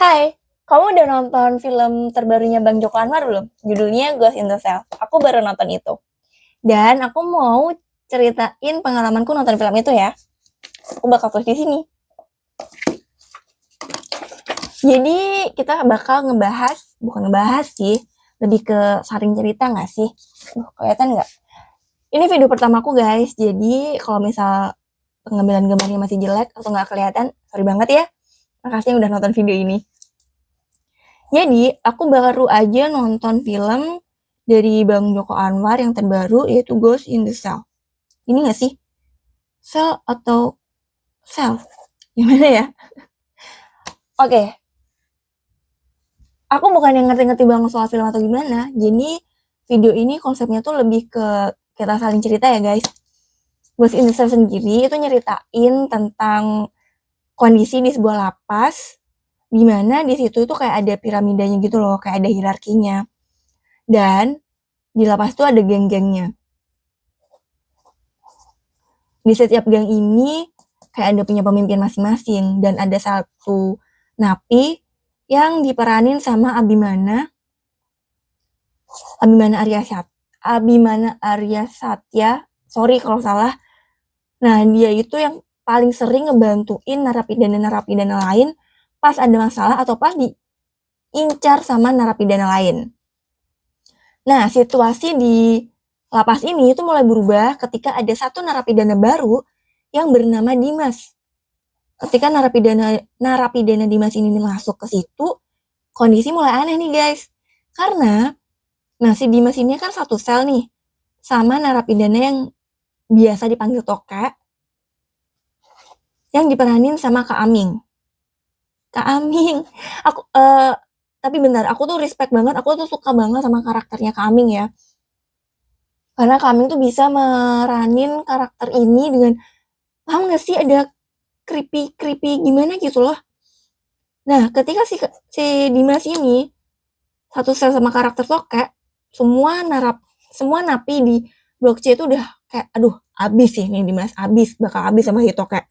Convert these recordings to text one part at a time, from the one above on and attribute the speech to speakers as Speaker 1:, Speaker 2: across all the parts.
Speaker 1: Hai, kamu udah nonton film terbarunya Bang Joko Anwar belum? Judulnya Ghost in the Shell. Aku baru nonton itu. Dan aku mau ceritain pengalamanku nonton film itu ya. Aku bakal tulis di sini. Jadi kita bakal bukan ngebahas sih, lebih ke saring cerita nggak sih? Kelihatan nggak? Ini video pertamaku guys, jadi kalau misal pengambilan gambarnya masih jelek atau nggak kelihatan, sorry banget ya. Makasih yang udah nonton video ini. Jadi, aku baru aja nonton film dari Bang Joko Anwar yang terbaru, yaitu Ghost in the Shell. Ini gak sih? Shell atau Shell? Gimana ya? Oke, aku bukan yang ngerti-ngerti banget soal film atau gimana. Jadi, video ini konsepnya tuh lebih ke kita saling cerita ya guys. Ghost in the Shell sendiri itu nyeritain tentang kondisi di sebuah lapas, dimana di situ itu kayak ada piramidanya gitu loh, kayak ada hierarkinya. Dan di lapas itu ada geng-gengnya. Di setiap geng ini kayak ada punya pemimpin masing-masing dan ada satu napi yang diperanin sama Abimana Arya Satya. Sorry kalau salah. Nah, dia itu yang paling sering ngebantuin narapidana-narapidana lain pas ada masalah atau pas diincar sama narapidana lain. Nah, situasi di lapas ini itu mulai berubah ketika ada satu narapidana baru yang bernama Dimas. Ketika narapidana Dimas ini masuk ke situ, kondisi mulai aneh nih guys. Karena si Dimas ini kan satu sel nih sama narapidana yang biasa dipanggil Toke yang diperanin sama Kak Aming. Aku tapi benar, aku tuh respect banget, aku tuh suka banget sama karakternya Kak Aming ya. Karena Kak Aming tuh bisa meranin karakter ini dengan, paham gak sih, ada creepy gimana gitu loh. Nah, ketika si Dimas ini satu sel sama karakter Toke, semua napi di blok C itu udah kayak, aduh, abis sih nih Dimas, bakal abis sama si Toke.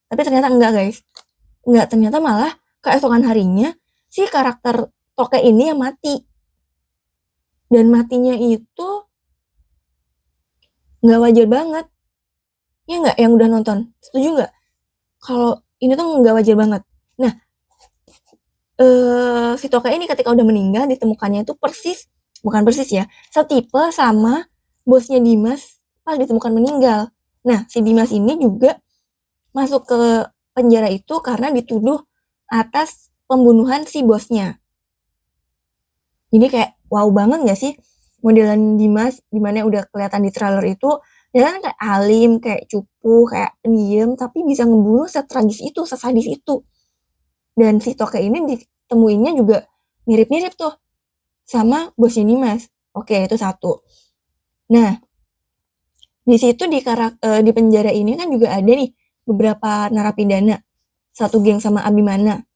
Speaker 1: Tapi ternyata enggak guys. Enggak, ternyata malah keesokan harinya si karakter Toke ini yang mati. Dan matinya itu nggak wajar banget. Ya nggak, yang udah nonton? Setuju nggak? Kalau ini tuh nggak wajar banget. Nah, si Toke ini ketika udah meninggal ditemukannya itu bukan persis ya, setipe sama bosnya Dimas pas ditemukan meninggal. Nah, si Dimas ini juga masuk ke penjara itu karena dituduh atas pembunuhan si bosnya. Jadi kayak wow banget gak sih modelan Dimas, dimana udah kelihatan di trailer itu dia kan kayak alim, kayak cupu, kayak pendiam, tapi bisa ngebunuh setragis itu, sesadis itu. Dan si Toke ini ditemuinnya juga mirip-mirip tuh sama bosnya Dimas. Oke, itu satu. Nah, di situ di penjara ini kan juga ada nih beberapa narapidana, satu geng sama Abimana.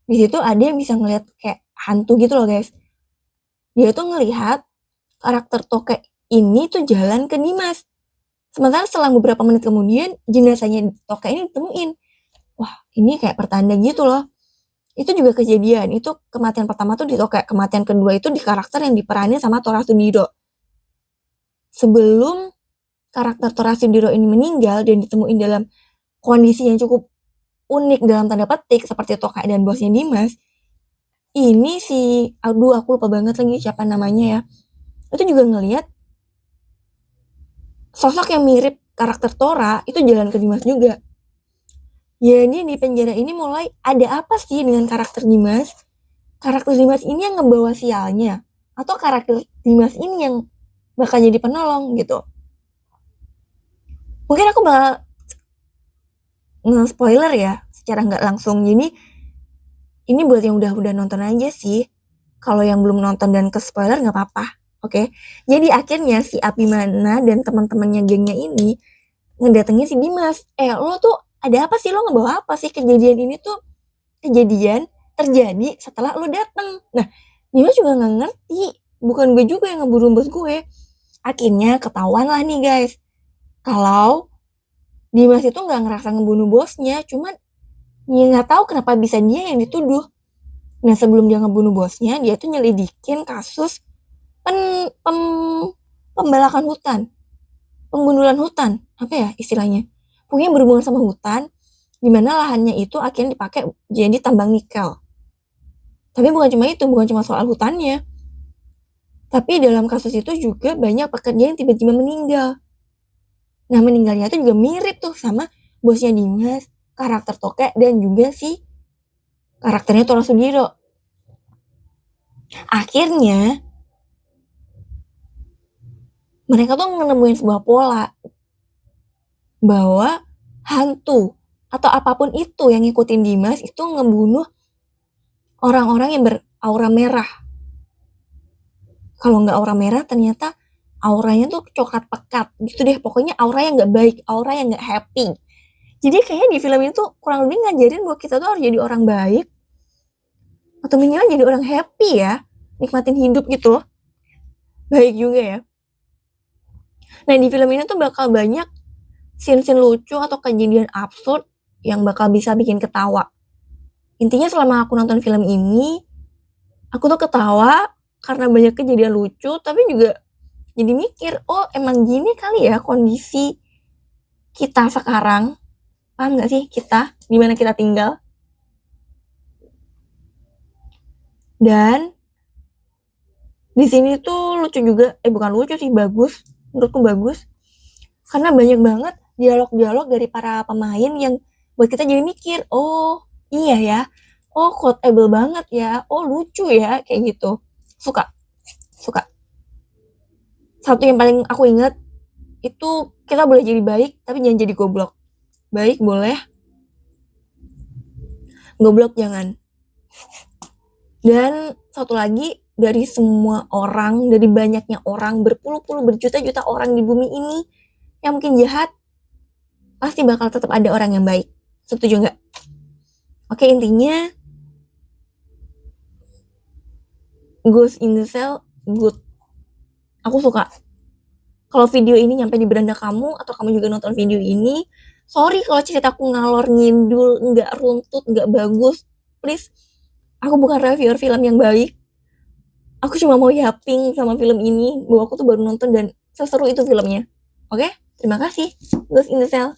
Speaker 1: Di situ ada yang bisa ngeliat kayak hantu gitu loh guys. Dia tuh ngelihat karakter Toke ini tuh jalan ke Dimas. Sementara setelah beberapa menit kemudian jenazahnya Toke ini ditemuin. Wah, ini kayak pertanda gitu loh. Itu juga kejadian. Itu kematian pertama tuh di Toke, kematian kedua itu di karakter yang diperanin sama Tora Sudiro. Sebelum karakter Tora Sudiro ini meninggal dan ditemuin dalam kondisi yang cukup unik dalam tanda petik seperti Toke dan bosnya Dimas, ini aku lupa banget lagi siapa namanya ya, itu juga ngelihat sosok yang mirip karakter Tora itu jalan ke Dimas juga. Jadi di penjara ini mulai ada apa sih dengan karakter Dimas? Karakter Dimas ini yang ngebawa sialnya atau karakter Dimas ini yang bakal jadi penolong gitu? Mungkin aku bakal nge-spoiler ya secara nggak langsung. Jadi ini buat yang udah nonton aja sih. Kalau yang belum nonton dan ke spoiler nggak apa-apa. Oke, jadi akhirnya si Abimana dan teman-temannya gengnya ini ngedatengin si Dimas. Lo tuh ada apa sih, lo ngebawa apa sih? Kejadian ini tuh terjadi setelah lo dateng. Nah, Dimas juga nggak ngerti. Bukan gue juga yang ngeburu bos gue. Akhirnya ketahuan lah nih guys, kalau Dimas itu nggak ngerasa ngebunuh bosnya, cuman ya nggak tahu kenapa bisa dia yang dituduh. Nah, sebelum dia ngebunuh bosnya, dia tuh nyelidikin kasus pembalakan hutan, penggundulan hutan, apa ya istilahnya? Pokoknya berhubungan sama hutan, di mana lahannya itu akhirnya dipakai jadi tambang nikel. Tapi bukan cuma itu, bukan cuma soal hutannya. Tapi dalam kasus itu juga banyak pekerja yang tiba-tiba meninggal. Nah, meninggalnya itu juga mirip tuh sama bosnya Dimas, karakter Toke, dan juga si karakternya Tora Sudiro. Akhirnya, mereka tuh menemuin sebuah pola bahwa hantu atau apapun itu yang ngikutin Dimas itu ngebunuh orang-orang yang beraura merah. Kalau nggak aura merah, ternyata auranya tuh coklat pekat gitu deh. Pokoknya aura yang nggak baik, aura yang nggak happy. Jadi kayaknya di film itu kurang lebih ngajarin bahwa kita tuh harus jadi orang baik atau minimal jadi orang happy ya, nikmatin hidup gitu. Baik juga ya. Nah, di film ini tuh bakal banyak scene-scene lucu atau kejadian absurd yang bakal bisa bikin ketawa. Intinya selama aku nonton film ini, aku tuh ketawa karena banyak kejadian lucu, tapi juga jadi mikir, oh emang gini kali ya kondisi kita sekarang. Paham gak sih kita, dimana kita tinggal? Dan di sini tuh lucu juga, bukan lucu sih, bagus. Menurutku bagus. Karena banyak banget dialog-dialog dari para pemain yang buat kita jadi mikir, oh iya ya, oh quotable banget ya, oh lucu ya, kayak gitu. Suka, suka. Satu yang paling aku ingat, itu kita boleh jadi baik, tapi jangan jadi goblok. Baik boleh, goblok jangan. Dan satu lagi, dari semua orang, dari banyaknya orang, berpuluh-puluh, berjuta-juta orang di bumi ini yang mungkin jahat, pasti bakal tetap ada orang yang baik. Setuju nggak? Oke, intinya Ghost in the Shell good. Aku suka. Kalau video ini nyampe di beranda kamu atau kamu juga nonton video ini, sorry kalau ceritaku ngalor ngidul, nggak runtut, nggak bagus. Please, aku bukan reviewer film yang baik. Aku cuma mau yapping sama film ini, bahwa aku tuh baru nonton dan seseru itu filmnya. Oke? Terima kasih. Ghost in the Shell.